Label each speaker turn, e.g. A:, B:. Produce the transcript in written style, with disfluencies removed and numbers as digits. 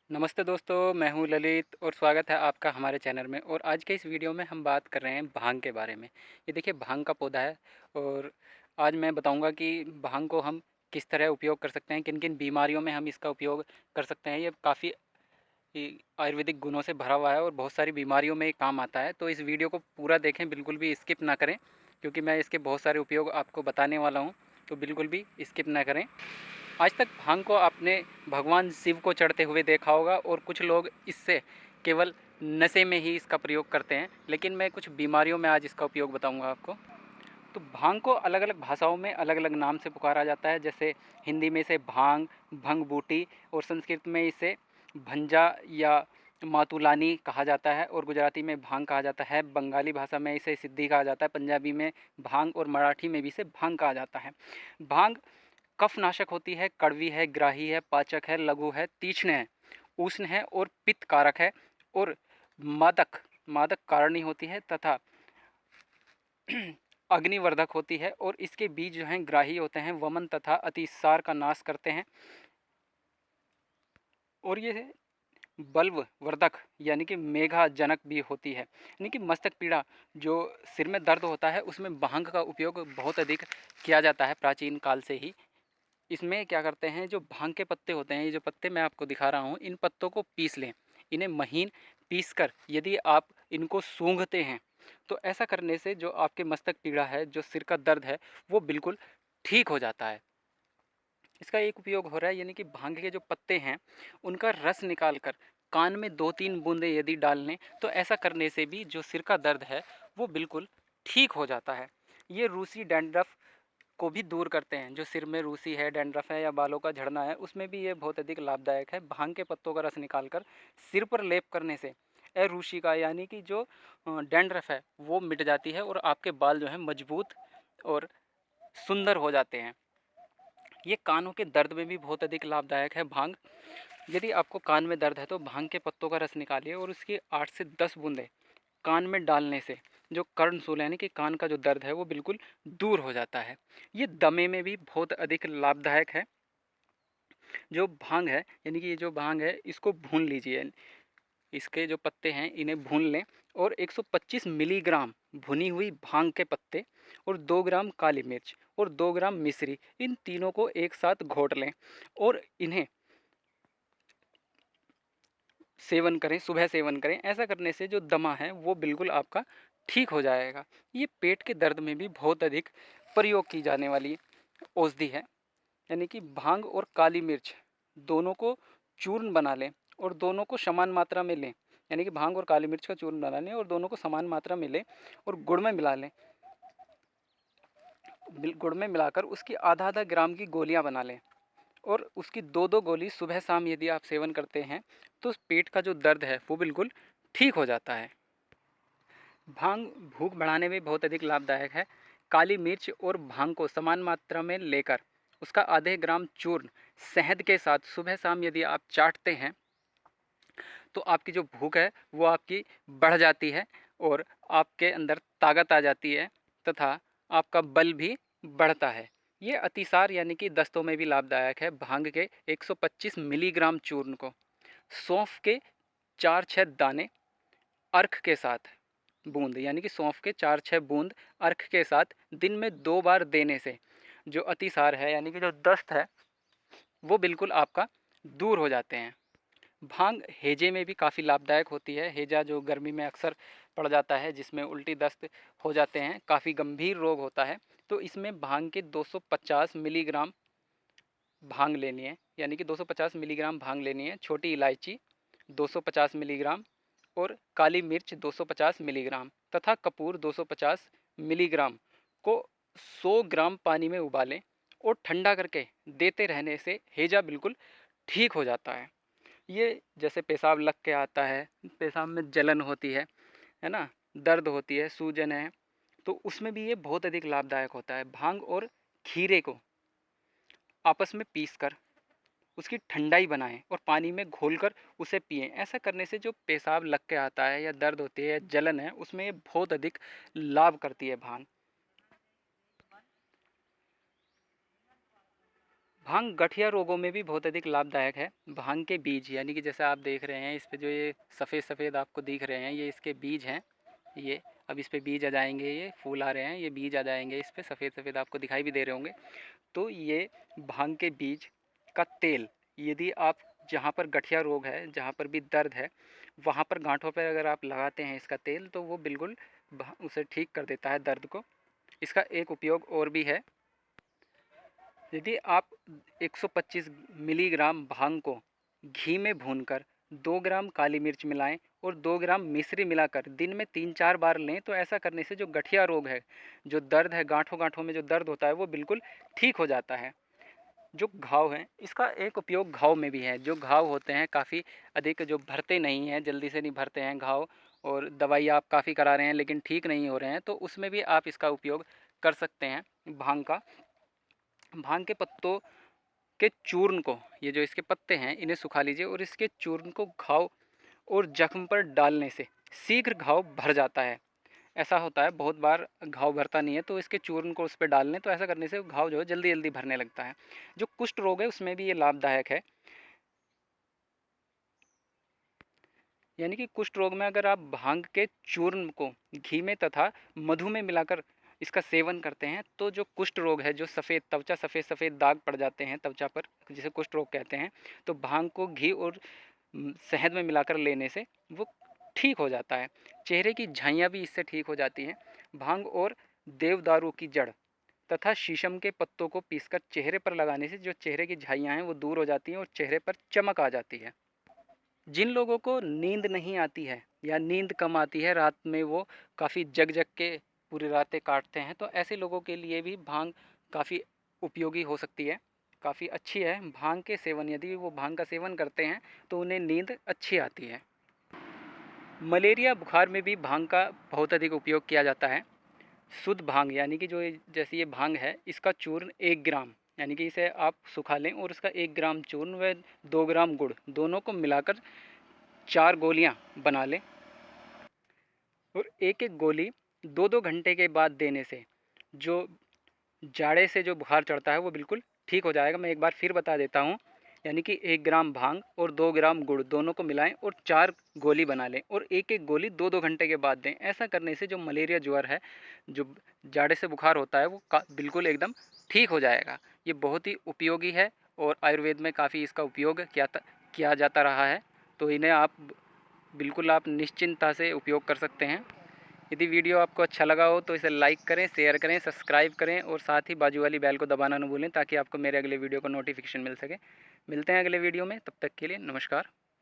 A: नमस्ते दोस्तों, मैं हूं ललित और स्वागत है आपका हमारे चैनल में। और आज के इस वीडियो में हम बात कर रहे हैं भांग के बारे में। ये देखिए, भांग का पौधा है और आज मैं बताऊंगा कि भांग को हम किस तरह उपयोग कर सकते हैं, किन किन बीमारियों में हम इसका उपयोग कर सकते हैं। ये काफ़ी आयुर्वेदिक गुणों से भरा हुआ है और बहुत सारी बीमारियों में ये काम आता है। तो इस वीडियो को पूरा देखें, बिल्कुल भी स्किप ना करें, क्योंकि मैं इसके बहुत सारे उपयोग आपको बताने वाला हूँ। तो बिल्कुल भी स्किप ना करें। आज तक भांग को आपने भगवान शिव को चढ़ते हुए देखा होगा और कुछ लोग इससे केवल नशे में ही इसका प्रयोग करते हैं, लेकिन मैं कुछ बीमारियों में आज इसका उपयोग बताऊंगा आपको। तो भांग को अलग अलग भाषाओं में अलग अलग नाम से पुकारा जाता है। जैसे हिंदी में इसे भांग, भंग बूटी, और संस्कृत में इसे भंजा या मातुलानी कहा जाता है, और गुजराती में भांग कहा जाता है। बंगाली भाषा में इसे सिद्धि कहा जाता है, पंजाबी में भांग, और मराठी में भी इसे भांग कहा जाता है। भांग कफनाशक होती है, कड़वी है, ग्राही है, पाचक है, लघु है, तीक्ष्ण है, उष्ण है और पित्त कारक है, और मादक मादक कारणी होती है तथा अग्निवर्धक होती है। और इसके बीज जो हैं ग्राही होते हैं, वमन तथा अतिसार का नाश करते हैं। और ये बल्व वर्धक यानी कि मेघाजनक भी होती है। यानी कि मस्तक पीड़ा, जो सिर में दर्द होता है, उसमें भांग का उपयोग बहुत अधिक किया जाता है प्राचीन काल से ही। इसमें क्या करते हैं, जो भांग के पत्ते होते हैं, ये जो पत्ते मैं आपको दिखा रहा हूँ, इन पत्तों को पीस लें। इन्हें महीन पीस कर यदि आप इनको सूंघते हैं, तो ऐसा करने से जो आपके मस्तक पीड़ा है, जो सिर का दर्द है, वो बिल्कुल ठीक हो जाता है। इसका एक उपयोग हो रहा है, यानी कि भांग के जो पत्ते हैं, उनका रस निकाल कर कान में 2-3 बूंदें यदि डाल लें, तो ऐसा करने से भी जो सिर का दर्द है, वो बिल्कुल ठीक हो जाता है। ये रूसी डैंड्रफ को भी दूर करते हैं। जो सिर में रूसी है, डैंड्रफ है या बालों का झड़ना है, उसमें भी ये बहुत अधिक लाभदायक है। भांग के पत्तों का रस निकालकर सिर पर लेप करने से रूसी का यानी कि जो डैंड्रफ है, वो मिट जाती है और आपके बाल जो है मजबूत और सुंदर हो जाते हैं। ये कानों के दर्द में भी बहुत अधिक लाभदायक है भांग। यदि आपको कान में दर्द है, तो भांग के पत्तों का रस निकालिए और उसकी 8 से 10 बूंदें कान में डालने से जो कर्णशूल यानी कि कान का जो दर्द है, वो बिल्कुल दूर हो जाता है। ये दमे में भी बहुत अधिक लाभदायक है। जो भांग है, यानी कि ये जो भांग है, इसको भून लीजिए। इसके जो पत्ते हैं, इन्हें भून लें और 125 मिलीग्राम भुनी हुई भांग के पत्ते और 2 ग्राम काली मिर्च और 2 ग्राम मिश्री, इन तीनों को एक साथ घोट लें और इन्हें सेवन करें, सुबह सेवन करें। ऐसा करने से जो दमा है, वो बिल्कुल आपका ठीक हो जाएगा। ये पेट के दर्द में भी बहुत अधिक प्रयोग की जाने वाली औषधि है। यानी कि भांग और काली मिर्च दोनों को चूर्ण बना लें और दोनों को समान मात्रा में लें। यानी कि भांग और काली मिर्च का चूर्ण बना लें और दोनों को समान मात्रा में लें और गुड़ में मिला लें। गुड़ में मिलाकर उसकी आधा आधा ग्राम की गोलियां बना लें और उसकी 2-2 गोली सुबह शाम यदि आप सेवन करते हैं, तो पेट का जो दर्द है, वो बिल्कुल ठीक हो जाता है। भांग भूख बढ़ाने में बहुत अधिक लाभदायक है। काली मिर्च और भांग को समान मात्रा में लेकर उसका आधे ग्राम चूर्ण शहद के साथ सुबह शाम यदि आप चाटते हैं, तो आपकी जो भूख है, वो आपकी बढ़ जाती है और आपके अंदर ताकत आ जाती है तथा आपका बल भी बढ़ता है। ये अतिसार यानी कि दस्तों में भी लाभदायक है। भांग के 125 मिलीग्राम चूर्ण को सौंफ के 4-6 दाने अर्क के साथ, बूंद यानी कि सौंफ के 4-6 बूंद अर्क के साथ दिन में 2 बार देने से जो अतिसार है, यानी कि जो दस्त है, वो बिल्कुल आपका दूर हो जाते हैं। भांग हेजे में भी काफ़ी लाभदायक होती है। हेजा जो गर्मी में अक्सर पड़ जाता है, जिसमें उल्टी दस्त हो जाते हैं, काफ़ी गंभीर रोग होता है, तो इसमें भांग के 250 मिलीग्राम भांग लेनी है। यानी कि 250 मिलीग्राम भांग लेनी है। छोटी इलायची 250 मिलीग्राम और काली मिर्च 250 मिलीग्राम तथा कपूर 250 मिलीग्राम को 100 ग्राम पानी में उबालें और ठंडा करके देते रहने से हेजा बिल्कुल ठीक हो जाता है। ये जैसे पेशाब लग के आता है, पेशाब में जलन होती है ना, दर्द होती है, सूजन है, तो उसमें भी ये बहुत अधिक लाभदायक होता है। भांग और खीरे को आपस में पीस कर उसकी ठंडाई बनाएं और पानी में घोलकर उसे पिएं। ऐसा करने से जो पेशाब लग के आता है या दर्द होती है या जलन है, उसमें ये बहुत अधिक लाभ करती है भांग। भांग गठिया रोगों में भी बहुत अधिक लाभदायक है। भांग के बीज यानी कि जैसे आप देख रहे हैं इस पे जो ये सफ़ेद-सफ़ेद आपको दिख रहे हैं, ये इसके बीज हैं। ये अब इस पे बीज आ जाएँगे, ये फूल आ रहे हैं, ये बीज आ जाएँगे इस पे सफ़ेद-सफ़ेद आपको दिखाई भी दे रहे होंगे। तो ये भांग के बीज का तेल यदि आप जहाँ पर गठिया रोग है, जहाँ पर भी दर्द है, वहाँ पर गाँठों पे अगर आप लगाते हैं इसका तेल तो वो बिल्कुल उसे ठीक कर देता है दर्द को। इसका एक उपयोग और भी है। यदि आप 125 मिलीग्राम भांग को घी में भूनकर 2 ग्राम काली मिर्च मिलाएं और 2 ग्राम मिश्री मिलाकर दिन में 3-4 बार लें तो ऐसा करने से जो गठिया रोग है, जो दर्द है, गांठों गांठों में जो दर्द होता है वो बिल्कुल ठीक हो जाता है। जो घाव हैं इसका एक उपयोग घाव में भी है। जो घाव होते हैं काफ़ी अधिक जो भरते नहीं हैं, जल्दी से नहीं भरते हैं घाव, और दवाई आप काफ़ी करा रहे हैं लेकिन ठीक नहीं हो रहे हैं, तो उसमें भी आप इसका उपयोग कर सकते हैं भांग का। भांग के पत्तों के चूर्ण को, ये जो इसके पत्ते हैं इन्हें सुखा लीजिए और इसके चूर्ण को घाव और जख्म पर डालने से शीघ्र घाव भर जाता है। ऐसा होता है बहुत बार घाव भरता नहीं है, तो इसके चूर्ण को उस पर डाल लें तो ऐसा करने से घाव जो है जल्दी जल्दी भरने लगता है। जो कुष्ठ रोग है उसमें भी ये लाभदायक है। यानी कि कुष्ठ रोग में अगर आप भांग के चूर्ण को घी में तथा मधु में मिलाकर इसका सेवन करते हैं तो जो कुष्ठ रोग है, जो सफ़ेद त्वचा, सफ़ेद सफ़ेद दाग पड़ जाते हैं त्वचा पर, जिसे कुष्ठ रोग कहते हैं, तो भांग को घी और शहद में मिलाकर लेने से वो ठीक हो जाता है। चेहरे की झाइयाँ भी इससे ठीक हो जाती हैं। भांग और देवदारू की जड़ तथा शीशम के पत्तों को पीसकर चेहरे पर लगाने से जो चेहरे की झाइयाँ हैं वो दूर हो जाती हैं और चेहरे पर चमक आ जाती है। जिन लोगों को नींद नहीं आती है या नींद कम आती है, रात में वो काफ़ी जग जग के पूरी रातें काटते हैं, तो ऐसे लोगों के लिए भी भांग काफ़ी उपयोगी हो सकती है, काफ़ी अच्छी है। भांग के सेवन, यदि वो भांग का सेवन करते हैं तो उन्हें नींद अच्छी आती है। मलेरिया बुखार में भी भांग का बहुत अधिक उपयोग किया जाता है। शुद्ध भांग यानी कि जो जैसे ये भांग है इसका चूर्ण 1 ग्राम, यानी कि इसे आप सुखा लें और इसका 1 ग्राम चूर्ण व 2 ग्राम गुड़ दोनों को मिलाकर 4 गोलियां बना लें और एक एक गोली 2-2 घंटे के बाद देने से जो जाड़े से जो बुखार चढ़ता है वो बिल्कुल ठीक हो जाएगा। मैं एक बार फिर बता देता हूँ, यानी कि 1 ग्राम भांग और 2 ग्राम गुड़ दोनों को मिलाएं और 4 गोली बना लें और एक एक गोली 2-2 घंटे के बाद दें। ऐसा करने से जो मलेरिया ज्वर है, जो जाड़े से बुखार होता है, वो बिल्कुल एकदम ठीक हो जाएगा। ये बहुत ही उपयोगी है और आयुर्वेद में काफ़ी इसका उपयोग किया जाता रहा है, तो इन्हें आप बिल्कुल आप निश्चिंतता से उपयोग कर सकते हैं। यदि वीडियो आपको अच्छा लगा हो तो इसे लाइक करें, शेयर करें, सब्सक्राइब करें और साथ ही बाजू वाली बेल को दबाना न भूलें ताकि आपको मेरे अगले वीडियो का नोटिफिकेशन मिल सके। मिलते हैं अगले वीडियो में, तब तक के लिए नमस्कार।